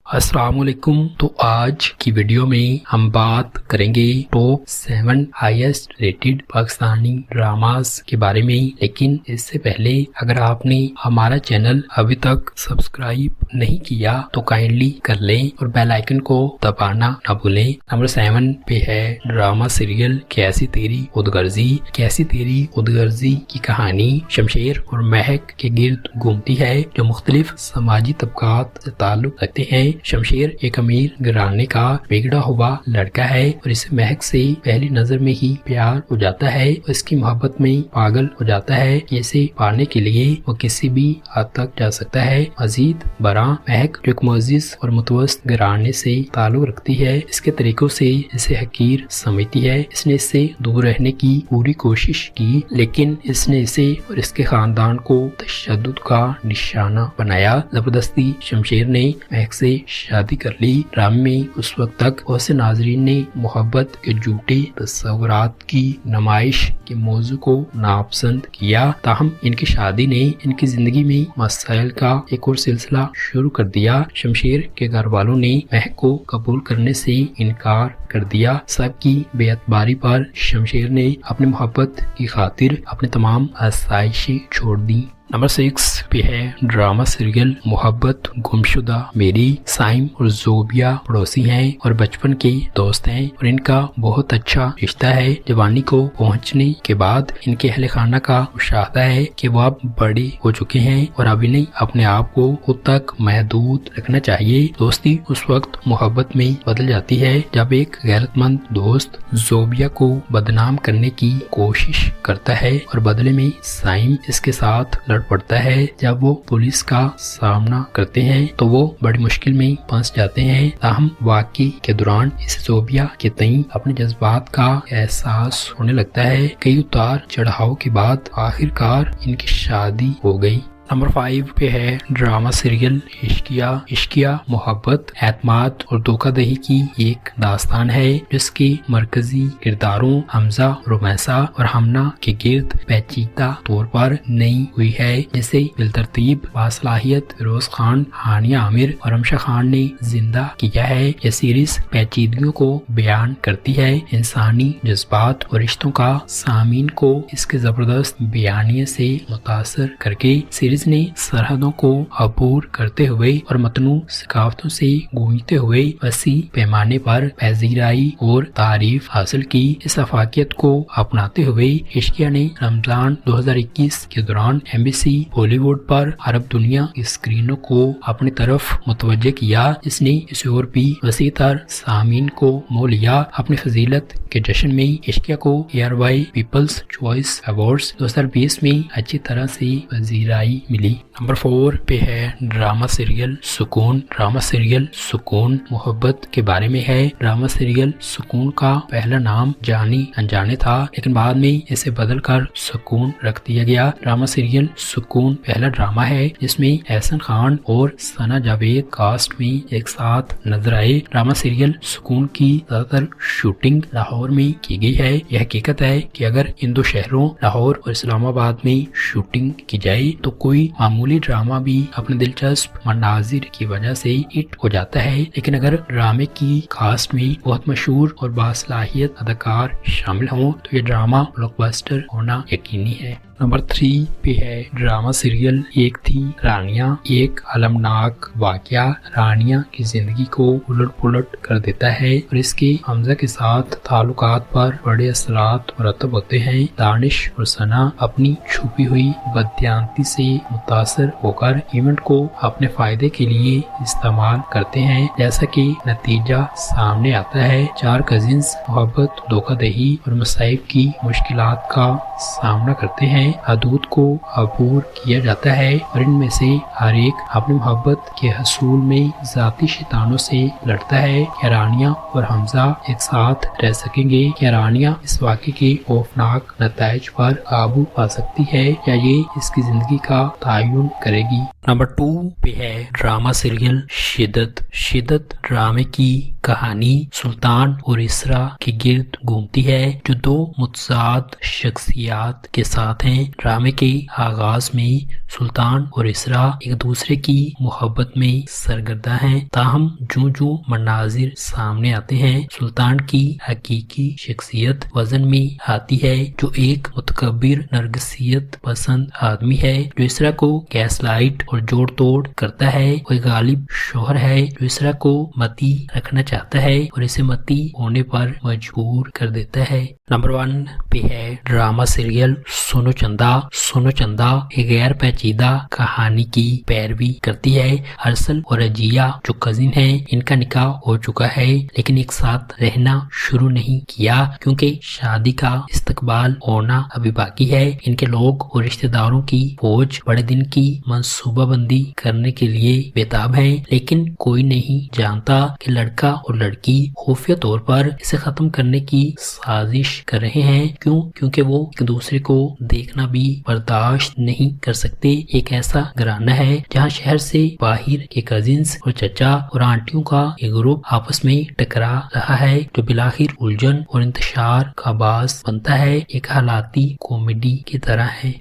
अस्सलाम वालेकुम। तो आज की वीडियो में हम बात करेंगे top 7 highest rated Pakistani dramas के बारे में। लेकिन इससे पहले अगर आपने हमारा चैनल अभी तक सब्सक्राइब नहीं किया तो काइंडली कर लें और बेल आइकन को दबाना न भूलें। नंबर 7 पे है ड्रामा सीरियल कैसी तेरी खुदगर्जी। कैसी तेरी खुदगर्जी की कहानी शमशेर और महक के गिर्द घूमती है जो मुख्तलिफ समाजी तबकात से ताल्लुक रखते हैं। शमशेर एक अमीर घराने का बिगड़ा हुआ लड़का है और इसे महक से पहली नजर में ही प्यार हो जाता है और इसकी मोहब्बत में पागल हो जाता है। इसे पाने के लिए वो किसी भी हद तक जा सकता है। मजीद बरा महक जो एक मुअज़्ज़िज़ और मुतवस्सित घराने से ताल्लुक रखती है, इसके तरीकों से इसे हकीर समझती है। इसने इससे दूर रहने की पूरी कोशिश की लेकिन इसने इसे और इसके खानदान को तशद्दुद का निशाना बनाया। जबरदस्ती शमशेर ने महक से शादी कर ली। ड्रामे में उस वक्त तक बहुत से नाजरीन ने मोहब्बत के झूठे तस्वुरात की नुमाइश के मौजू को नापसंद किया। ताहम इनकी शादी ने इनकी जिंदगी में मसाइल का एक और सिलसिला शुरू कर दिया। शमशेर के घर वालों ने महक को कबूल करने से इनकार कर दिया। सबकी बेअतबारी पर शमशेर ने अपनी मोहब्बत की खातिर अपने तमाम आसाइशें छोड़ दी। नंबर 6 पे है ड्रामा सीरियल मोहब्बत गुमशुदा मेरी। साइम और जोबिया पड़ोसी हैं और बचपन के दोस्त हैं और इनका बहुत अच्छा रिश्ता है। जवानी को पहुंचने के बाद इनके अहले खाना का मुशाहदा है कि वो अब बड़े हो चुके हैं और अब इन्हें अपने आप को खुद तक महदूद रखना चाहिए। दोस्ती उस वक्त मोहब्बत में बदल जाती है जब एक गैरतमंद दोस्त जोबिया को बदनाम करने की कोशिश करता है और बदले में साइम इसके साथ पड़ता है। जब वो पुलिस का सामना करते हैं तो वो बड़ी मुश्किल में फंस जाते हैं। ताहम वाकई के दौरान इस जोबिया के तई अपने जज्बात का एहसास होने लगता है। कई उतार चढ़ाव के बाद आखिरकार इनकी शादी हो गई। नंबर 5 पे है ड्रामा सीरियल इश्किया। इश्किया मोहब्बत, एतमाद और धोखाधड़ी की एक दास्तान है जिसके मरकजी किरदारों हमजा, रोमैसा और हमना के गिर्द पेचीदा तौर पर नई हुई है, जिसे बिलतरतीब बासलाहियत फिरोज खान, हानिया आमिर और अमशा खान ने जिंदा किया है। यह सीरीज पेचीदगियों को बयान करती है, इंसानी जज्बात और रिश्तों का सामीन को इसके जबरदस्त बयानिए से मुतासर करके सीरीज ने सरहदों को अबूर करते हुए और मतनू सकाफतों से गूंजते हुए वसी पैमाने पर पजीराई और तारीफ हासिल की। इस अफाकियत को अपनाते हुए इश्किया ने रमजान 2021 के दौरान एमबीसी बॉलीवुड पर अरब दुनिया की स्क्रीनों को अपनी तरफ मुतवज्जे किया, जिसने इसे और भी वसीतर सामीन को मोह लिया। अपनी फजीलत के जश्न में इश्किया को ARY पीपल्स चॉइस अवार्ड्स 2020 में अच्छी तरह से पजीराई मिली। नंबर 4 पे है ड्रामा सीरियल सुकून। ड्रामा सीरियल सुकून मोहब्बत के बारे में है। ड्रामा सीरियल सुकून का पहला नाम जानी अनजाने था लेकिन बाद में इसे बदलकर सुकून रख दिया गया। ड्रामा सीरियल सुकून पहला ड्रामा है जिसमें एहसन खान और सना जावेद कास्ट में एक साथ नजर आए। ड्रामा सीरियल सुकून की ज्यादातर शूटिंग लाहौर में की गई है। यह हकीकत है कि अगर इन दो शहरों लाहौर और इस्लामाबाद में शूटिंग की जाए तो कोई मामूली ड्रामा भी अपने दिलचस्प मनाजिर की वजह से हिट हो जाता है। लेकिन अगर ड्रामे की कास्ट में बहुत मशहूर और बासलाहियत अदाकार शामिल हों तो ये ड्रामा ब्लॉकबस्टर होना यकीनी है। नंबर 3 पे है ड्रामा सीरियल एक थी रानिया। एक अलमनाक वाकया रानिया की जिंदगी को उलट पुलट कर देता है और इसके हमजा के साथ ताल्लुकात पर बड़े असरात मुरतब होते हैं। दानिश और सना अपनी छुपी हुई बददियानती से मुतासर होकर इवेंट को अपने फायदे के लिए इस्तेमाल करते हैं, जैसा कि नतीजा सामने आता है। 4 कजिन्स मोहब्बत, धोखाधड़ी और मसाइब की मुश्किलात का सामना करते हैं। हदूद को अबूर किया जाता है और इनमें से हर एक अपनी मोहब्बत के हसूल में जाती शैतानों से लड़ता है। क्या रानिया और हमजा एक साथ रह सकेंगे? क्या रानिया इस वाक़े के खौफनाक नताइज पर काबू पा सकती है या ये इसकी जिंदगी का तयन करेगी? नंबर 2 पे है ड्रामा सीरियल शिद्दत। शिद्दत ड्रामे की कहानी सुल्तान और इसरा के गिर्द घूमती है जो दो मुतज़ाद शख्सियात के साथ हैं। ड्रामे के आगाज में सुल्तान और इसरा एक दूसरे की मोहब्बत में सरगर्दा हैं, ताहम जो जो मनाजिर सामने आते हैं सुल्तान की हकीकी शख्सियत वजन में आती है, जो एक मुतकब्बिर नरगिसियत पसंद आदमी है जो इसरा को गैसलाइट और जोड़ तोड़ करता है। कोई गालिब शोहर है जो इसरा को मती रखना चाहता है और इसे मती होने पर मजबूर कर देता है। नंबर 1 पे है ड्रामा सीरियल सोनो चंदा। सोनो चंदा एक गैर पेचीदा कहानी की पैरवी करती है। अरसल और रजिया जो कजिन है, इनका निकाह हो चुका है लेकिन एक साथ रहना शुरू नहीं किया क्योंकि शादी का इस्तकबाल होना अभी बाकी है। इनके लोग और रिश्तेदारों की फौज बड़े दिन की मंसूबाबंदी करने के लिए बेताब है, लेकिन कोई नहीं जानता कि लड़का और लड़की खुफिया तौर पर इसे खत्म करने की साजिश कर रहे हैं। क्यों? क्योंकि वो एक दूसरे को देखना भी बर्दाश्त नहीं कर सकते। एक ऐसा घराना है जहाँ शहर से बाहर के कजिन्स और चचा और आंटियों का एक ग्रुप आपस में टकरा रहा है जो बिलाखिर उलझन और इंतशार का बास बनता है। एक हालाती कॉमेडी की तरह है।